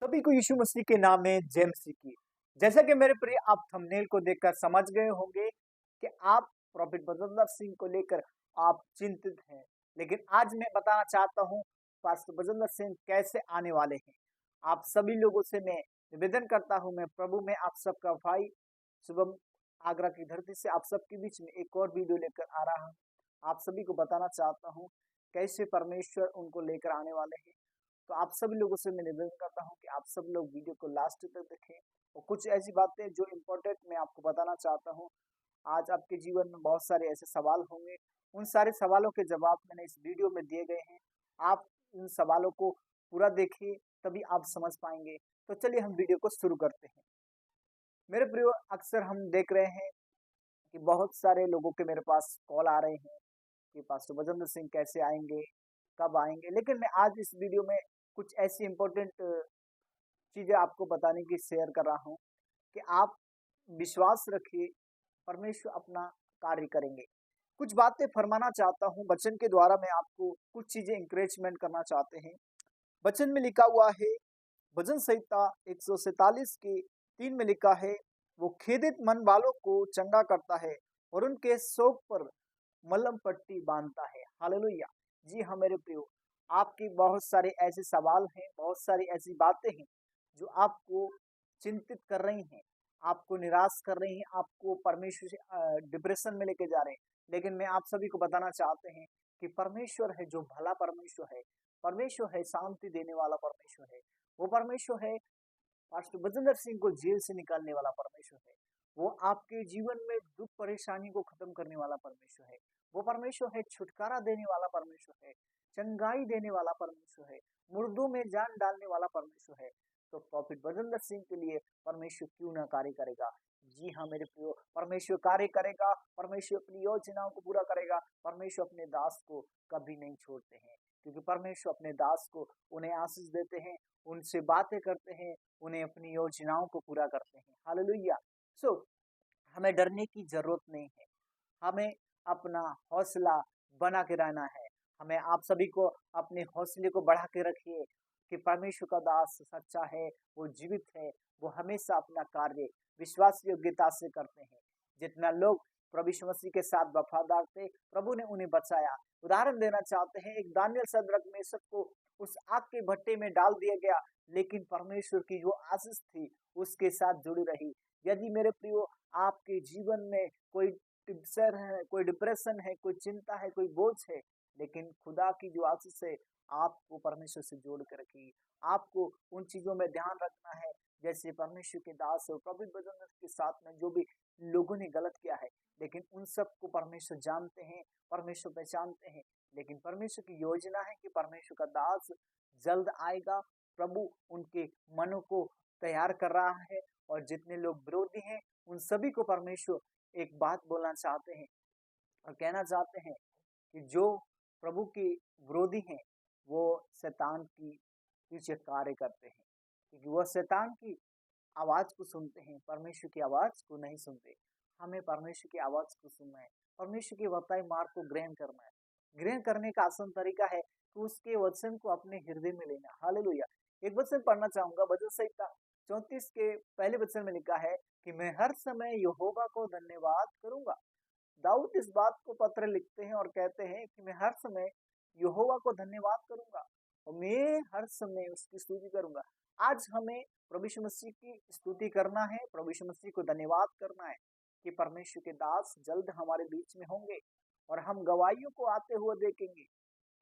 सभी को यीशु मसीह के नाम में जय मसीह की। जैसा कि मेरे प्रिय आप थंबनेल को देखकर समझ गए होंगे कि आप प्रॉफिट बजरंग सिंह को लेकर आप चिंतित हैं। लेकिन आज मैं बताना चाहता हूँ पास्टर बजरंग सिंह कैसे आने वाले हैं। आप सभी लोगों से मैं निवेदन करता हूँ, मैं प्रभु में आप सबका भाई शुभम आगरा की धरती से आप सबके बीच में एक और वीडियो लेकर आ रहा हूँ। आप सभी को बताना चाहता हूँ कैसे परमेश्वर उनको लेकर आने वाले हैं। तो आप सभी लोगों से मैं निवेदन करता हूँ कि आप सब लोग वीडियो को लास्ट तक देखें और कुछ ऐसी बातें जो इम्पोर्टेंट मैं आपको बताना चाहता हूँ। आज आपके जीवन में बहुत सारे ऐसे सवाल होंगे, उन सारे सवालों के जवाब मैंने इस वीडियो में दिए गए हैं। आप उन सवालों को पूरा देखिए, तभी आप समझ पाएंगे। तो चलिए हम वीडियो को शुरू करते हैं। मेरे प्रियो, अक्सर हम देख रहे हैं कि बहुत सारे लोगों के मेरे पास कॉल आ रहे हैं कि पास्टर बजरंग सिंह कैसे आएंगे, कब आएंगे। लेकिन मैं आज इस वीडियो में कुछ ऐसी इंपॉर्टेंट चीजें आपको बताने की शेयर कर रहा हूँ कि आप विश्वास रखिए, परमेश्वर अपना कार्य करेंगे। कुछ बातें फरमाना चाहता हूँ वचन के द्वारा, मैं आपको कुछ चीजें इंकरेजमेंट करना चाहते हैं। वचन में लिखा हुआ है, भजन संहिता 147 के 3 में लिखा है, वो खेदित मन वालों को चंगा करता है और उनके शोक पर मलहम पट्टी बांधता है। हालेलुया। जी हाँ मेरे प्रियो, आपकी बहुत सारे ऐसे सवाल हैं, बहुत सारी ऐसी बातें हैं जो आपको चिंतित कर रही हैं, आपको निराश कर रही हैं, आपको परमेश्वर से डिप्रेशन में लेके जा रहे हैं। लेकिन मैं आप सभी को बताना चाहते हैं कि परमेश्वर है जो भला परमेश्वर है, परमेश्वर है शांति देने वाला परमेश्वर है। वो परमेश्वर है पास्टर बजेंद्र सिंह को जेल से निकालने वाला परमेश्वर है। वो आपके जीवन में दुख परेशानी को खत्म करने वाला परमेश्वर है। वो परमेश्वर है छुटकारा देने वाला परमेश्वर है, चंगाई देने वाला परमेश्वर है, मुर्दों में जान डालने वाला परमेश्वर है। तो प्रॉफिट बजेंद्र सिंह के लिए परमेश्वर क्यों ना कार्य करेगा। जी हाँ मेरे प्रियो, परमेश्वर कार्य करेगा, परमेश्वर अपनी योजनाओं को पूरा करेगा। परमेश्वर अपने दास को कभी नहीं छोड़ते हैं, क्योंकि परमेश्वर अपने दास को उन्हें आशीष देते हैं, उनसे बातें करते हैं, उन्हें अपनी योजनाओं को पूरा करते हैं। हालेलुया। सो हमें डरने की जरूरत नहीं है, हमें अपना हौसला बना के रहना है। हमें आप सभी को अपने हौसले को बढ़ा के रखिए कि परमेश्वर का दास सच्चा है, वो जीवित है, वो हमेशा अपना कार्य विश्वास योग्यता से करते हैं। जितना लोग प्रभु यीशु मसीह के साथ वफादार थे, प्रभु ने उन्हें बचाया। उदाहरण देना चाहते हैं, एक दानियल सद्रक मेशक को उस आग के भट्टे में डाल दिया गया, लेकिन परमेश्वर की जो आशीष थी उसके साथ जुड़ी रही। यदि मेरे प्रियो आपके जीवन में कोई टिप्सर है, कोई डिप्रेशन है, कोई चिंता है, कोई बोझ है, लेकिन खुदा की जो आशीष है आपको परमेश्वर से जोड़ कर रखिए। आपको उन चीजों में ध्यान रखना है जैसे परमेश्वर के दास और प्रभु बजरंग के साथ में जो भी लोगों ने गलत किया है, लेकिन उन सब को परमेश्वर जानते हैं, परमेश्वर पहचानते हैं। लेकिन परमेश्वर की योजना है कि परमेश्वर का दास जल्द आएगा। प्रभु उनके मनों को तैयार कर रहा है, और जितने लोग विरोधी हैं उन सभी को परमेश्वर एक बात बोलना चाहते हैं और कहना चाहते हैं कि जो प्रभु के विरोधी हैं वो शैतान की पीछे कार्य करते हैं, क्योंकि वह शैतान की आवाज को सुनते हैं, परमेश्वर की आवाज को नहीं सुनते। हमें परमेश्वर की आवाज को सुनना है, परमेश्वर के बताए मार्ग को ग्रहण करना है। ग्रहण करने का आसान तरीका है कि उसके वचन को अपने हृदय में लेना। हालेलुया। एक वचन पढ़ना चाहूंगा, भजन संहिता 34 के पहले वचन में लिखा है कि मैं हर समय यहोवा को धन्यवाद करूंगा। दाऊद इस बात को पत्र लिखते हैं और कहते हैं कि मैं हर समय यहोवा को धन्यवाद करूंगा और मैं हर समय उसकी स्तुति करूंगा। आज हमें प्रभु यीशु मसीह की स्तुति करना है, प्रभु यीशु मसीह को धन्यवाद करना है कि परमेश्वर के दास जल्द हमारे बीच में होंगे और हम गवाहियों को आते हुए देखेंगे।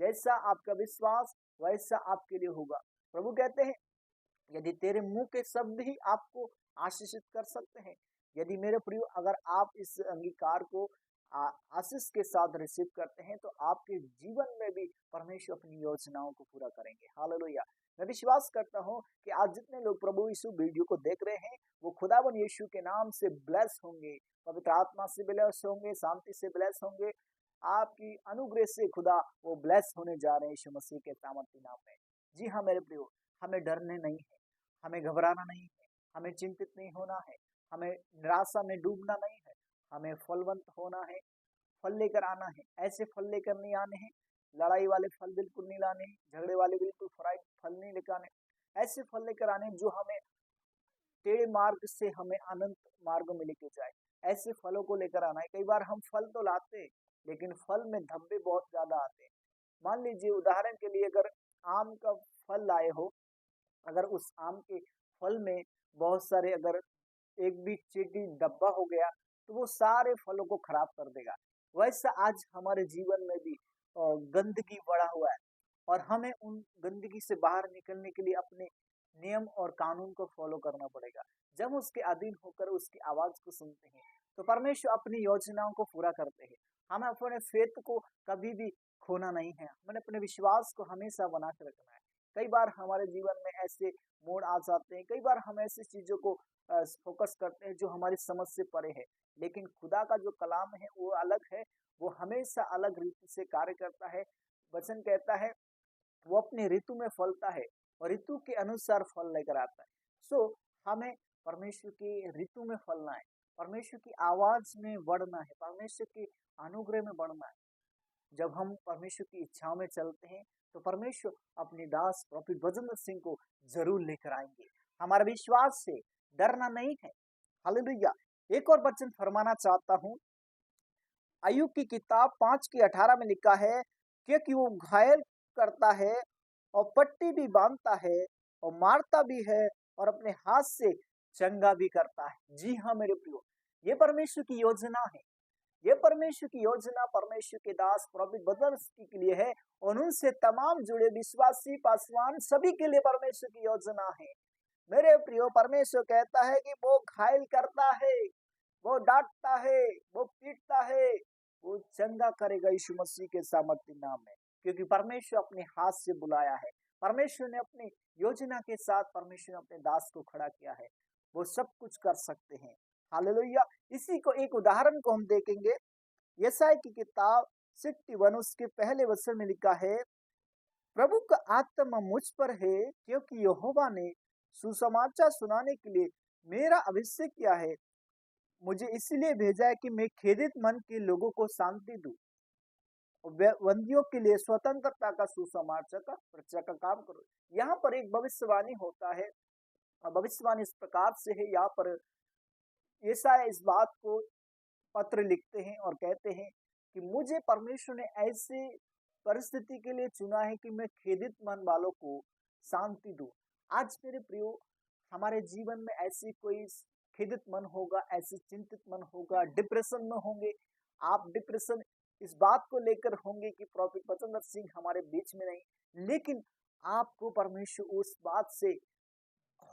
जैसा आपका विश्वास वैसा आपके लिए होगा। प्रभु कहते हैं, यदि तेरे मुंह के शब्द ही आपको आशीषित कर सकते हैं। यदि मेरे प्रियो अगर आप इस अंगीकार को आशीष के साथ रिसीव करते हैं तो आपके जीवन में भी परमेश्वर अपनी योजनाओं को पूरा करेंगे। हालेलुया। मैं विश्वास करता हूं कि आज जितने लोग प्रभु यीशु वीडियो को देख रहे हैं वो खुदावन यीशु के नाम से ब्लेस होंगे, पवित्र आत्मा से ब्लेस होंगे, शांति से ब्लेस होंगे। आपकी अनुग्रह से खुदा वो ब्लेस होने जा रहे हैं यीशु मसीह के सामर्थी नाम में। जी हाँ मेरे प्रियो, हमें डरने नहीं है, हमें घबराना नहीं है, हमें चिंतित नहीं होना है, हमें निराशा में डूबना नहीं है। हमें फलवंत होना है, फल लेकर आना है। ऐसे फल लेकर नहीं आने हैं, लड़ाई वाले फल बिल्कुल नहीं लाने हैं, झगड़े वाले बिल्कुल फ्राइड फल नहीं लेकर आने। ऐसे फल लेकर आने जो हमें टेढ़े मार्ग से हमें अनंत मार्ग में लेके जाए। ऐसे फलों को लेकर आना है। कई बार हम फल तो लाते हैं, लेकिन फल में धब्बे बहुत ज्यादा आते हैं। मान लीजिए उदाहरण के लिए अगर आम का फल लाए हो, अगर उस आम के फल में बहुत सारे अगर एक भी चींटी डब्बा हो गया तो वो सारे फलों को खराब कर देगा। वैसा आज हमारे जीवन में भी गंदगी बढ़ा हुआ है और हमें उन गंदगी से बाहर निकलने के लिए अपने नियम और कानून को फॉलो करना पड़ेगा। जब हम उसके अधीन होकर उसकी आवाज को सुनते हैं तो परमेश्वर अपनी योजनाओं को पूरा करते हैं। हमें अपने फेथ को कभी भी खोना नहीं है, हमें अपने विश्वास को हमेशा बना के रखना है। कई बार हमारे जीवन में ऐसे मोड़ आ जाते हैं, कई बार हम ऐसी चीजों को फोकस करते हैं जो हमारी समझ से परे है, लेकिन खुदा का जो कलाम है वो अलग है। वो हमेशा अलग रीति से कार्य करता है। वचन कहता है वो अपनी ऋतु में फलता है और ऋतु के अनुसार फल लेकर आता है। सो हमें परमेश्वर की ऋतु में फलना है, परमेश्वर की आवाज में बढ़ना है, परमेश्वर के अनुग्रह में बढ़ना है। जब हम परमेश्वर की इच्छाओं में चलते हैं तो परमेश्वर अपने दास प्रॉफिट बजेंद्र सिंह को जरूर लेकर आएंगे। हमारे विश्वास से डरना नहीं है। हालेलुया। एक और वचन फरमाना चाहता हूँ। अय्यूब की किताब 5:18 में लिखा है, क्योंकि वो घायल करता है और पट्टी भी बांधता है और मारता भी है और अपने हाथ से चंगा भी करता है। जी हाँ मेरे प्रियो, ये परमेश्वर की योजना है। ये परमेश्वर की योजना परमेश्वर के दास प्रॉफिट बदर्स के लिए है और उनसे तमाम जुड़े विश्वासी पासवान सभी के लिए परमेश्वर की योजना है। मेरे प्रियो, परमेश्वर कहता है कि वो घायल करता है, वो डांटता है, वो पीटता है, वो चंगा करेगा यीशु मसीह के सामर्थ्य नाम में। क्योंकि परमेश्वर अपने हाथ से बुलाया है, परमेश्वर ने अपनी योजना के साथ परमेश्वर ने अपने दास को खड़ा किया है। वो सब कुछ कर सकते हैं। हालेलुया। इसी को एक उदाहरण को हम देखेंगे। यशायाह की किताब 61 उसके पहले वचन में लिखा है, प्रभु का आत्मा मुझ पर है, क्योंकि यहोवा ने सुसमाचार सुनाने के लिए मेरा अभिषेक किया है। मुझे इसलिए भेजा है कि मैं खेदित मन के लोगों को शांति दूं और बंदियों के लिए स्वतंत्रता का सुसमाचार का प्रचार का काम करो। यहाँ पर एक भविष्यवाणी होता है और भविष्यवाणी इस प्रकार से है। यहाँ पर यशायाह इस बात को पत्र लिखते हैं और कहते हैं कि मुझे परमेश्वर ने ऐसे परिस्थिति के लिए चुना है कि मैं खेदित मन वालों को शांति दूं। आज मेरे प्रियो, हमारे जीवन में ऐसी कोई खेदित मन होगा, ऐसी चिंतित मन होगा, डिप्रेशन में होंगे। आप डिप्रेशन इस बात को लेकर होंगे कि प्रॉफिट बजेंद्र सिंह हमारे बीच में नहीं, लेकिन आपको परमेश्वर उस बात से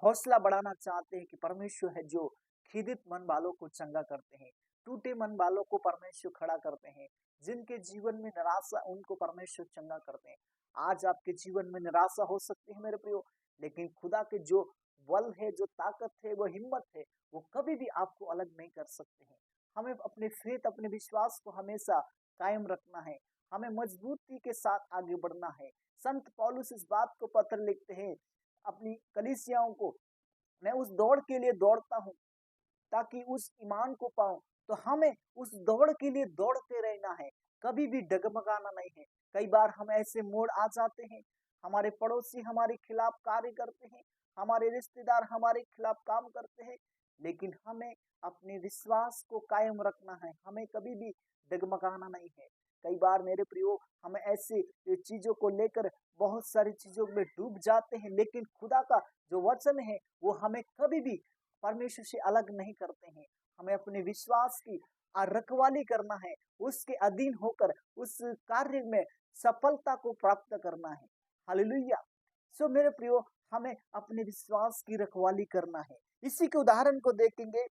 हौसला बढ़ाना चाहते हैं कि परमेश्वर है जो खेदित मन वालों को चंगा करते हैं, टूटे मन वालों को परमेश्वर खड़ा करते हैं, जिनके जीवन में निराशा उनको परमेश्वर चंगा करते हैं। आज आपके जीवन में निराशा हो सकती है मेरे प्रियो, लेकिन खुदा के जो बल है, जो ताकत है, वो हिम्मत है, वो कभी भी आपको अलग नहीं कर सकते हैं। हमें अपने फेथ, अपने विश्वास को हमेशा कायम रखना है। हमें मजबूती के साथ आगे बढ़ना है। संत पौलुस इस बात को पत्र लिखते हैं अपनी कलीसियाओं को, मैं उस दौड़ के लिए दौड़ता हूँ ताकि उस ईमान को पाऊं। तो हमें उस दौड़ के लिए दौड़ते रहना है, कभी भी डगमगाना नहीं है। कई बार हम ऐसे मोड़ आ जाते हैं, हमारे पड़ोसी हमारे खिलाफ कार्य करते हैं, हमारे रिश्तेदार हमारे खिलाफ काम करते हैं, लेकिन हमें अपने विश्वास को कायम रखना है, हमें कभी भी डगमगाना नहीं है। कई बार मेरे प्रियो, हम ऐसे चीजों को लेकर बहुत सारी चीजों में डूब जाते हैं, लेकिन खुदा का जो वचन है वो हमें कभी भी परमेश्वर से अलग नहीं करते हैं। हमें अपने विश्वास की रखवाली करना है, उसके अधीन होकर उस कार्य में सफलता को प्राप्त करना है। हालेलुया। सो मेरे प्रियो, हमें अपने विश्वास की रखवाली करना है। इसी के उदाहरण को देखेंगे।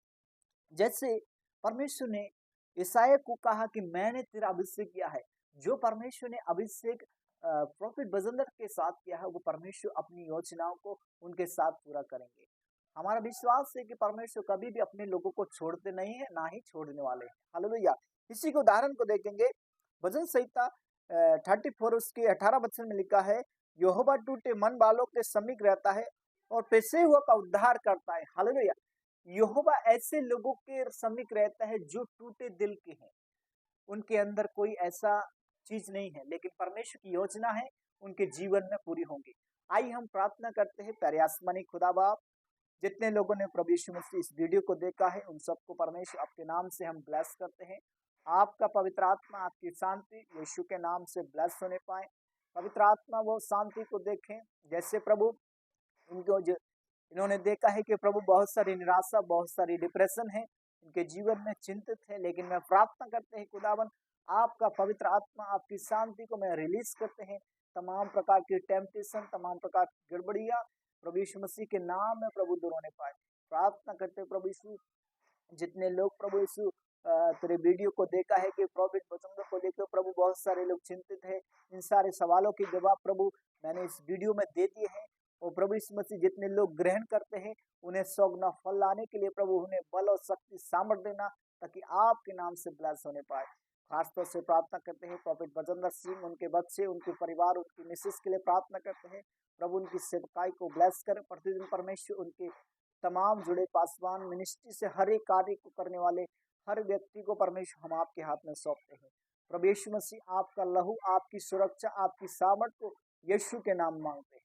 जैसे परमेश्वर ने यशायाह को कहा कि मैंने तेरा अभिषेक किया है। जो परमेश्वर ने अभिषेक प्रॉफिट बजेंद्र के साथ किया है, वो परमेश्वर अपनी योजनाओं को उनके साथ पूरा करेंगे। हमारा विश्वास है कि परमेश्वर कभी भी अपने लोगों को छोड़ते नहीं है, ना ही छोड़ने वाले हैं। हालेलुया। इसी के उदाहरण को देखेंगे। भजन संहिता 34 उसके 18 वचन में लिखा है, यहोवा टूटे मन वालों के समीप रहता है और पिसे हुआ का उद्धार करता है। हालेलुया। यहोवा ऐसे लोगों के समीप रहता है जो टूटे दिल के हैं, उनके अंदर कोई ऐसा चीज नहीं है, लेकिन परमेश्वर की योजना है उनके जीवन में पूरी होंगी। आइए हम प्रार्थना करते हैं। प्यारे आसमानी खुदा बाप, जितने लोगों ने प्रभु यीशु मसीह इस वीडियो को देखा है उन सबको परमेश्वर आपके नाम से हम ब्लेस करते हैं। आपका पवित्र आत्मा, आपकी शांति यीशु के नाम से ब्लेस होने पाए। पवित्र आत्मा वो शांति को देखें, जैसे प्रभु इनको जो इन्होंने देखा है कि प्रभु बहुत सारी निराशा, बहुत सारी डिप्रेशन है इनके जीवन में, चिंतित है, लेकिन मैं प्रार्थना करते हैं खुदावन, आपका पवित्र आत्मा, आपकी शांति को मैं रिलीज करते हैं। तमाम प्रकार की टेम्पटेशन, तमाम प्रकार की गड़बड़ियां प्रभु यीशु मसीह के नाम में प्रभु दूर होने पाए। प्रार्थना करते हैं प्रभु यीशु, जितने लोग प्रभु यीशु तेरे वीडियो को देखा है कि प्रॉफिट बचंदर को लेकर प्रभु बहुत सारे लोग चिंतित है, इन सारे सवालों के जवाब प्रभु मैंने इस वीडियो में दे दिए हैं। और प्रभु यीशु मसीह जितने लोग ग्रहण करते हैं उन्हें 100 गुना फल लाने के लिए प्रभु उन्हें बल और शक्ति सामर्थ देना, ताकि आपके नाम से ब्लेस होने पाए। खासतौर से प्रार्थना करते हैं प्रॉफिट बचंदर सिंह, उनके बच्चे, उनके परिवार, उनकी मिसेस के लिए प्रार्थना करते हैं। प्रभु उनकी सेवकाई को ब्लेस करें। प्रतिदिन परमेश्वर उनके तमाम जुड़े पासवान मिनिस्ट्री से हर एक कार्य को करने वाले हर व्यक्ति को परमेश्वर हम आपके हाथ में सौंपते हैं। प्रभु यीशु मसीह आपका लहू, आपकी सुरक्षा, आपकी सामर्थ को यीशु के नाम मांगते हैं।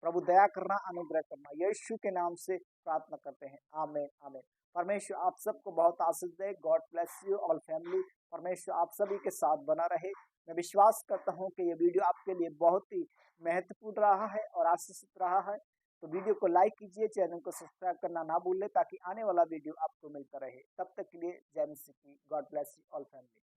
प्रभु दया करना, अनुग्रह करना, यीशु के नाम से प्रार्थना करते हैं। आमीन आमीन। परमेश्वर आप सबको बहुत आशीष दे। God bless you all family. परमेश्वर आप सभी के साथ बना रहे। मैं विश्वास करता हूँ कि ये वीडियो आपके लिए बहुत ही महत्वपूर्ण रहा है और आशीषित रहा है। तो वीडियो को लाइक कीजिए, चैनल को सब्सक्राइब करना ना भूलें, ताकि आने वाला वीडियो आपको मिलता रहे। तब तक के लिए जय मसीह की। God bless you all family.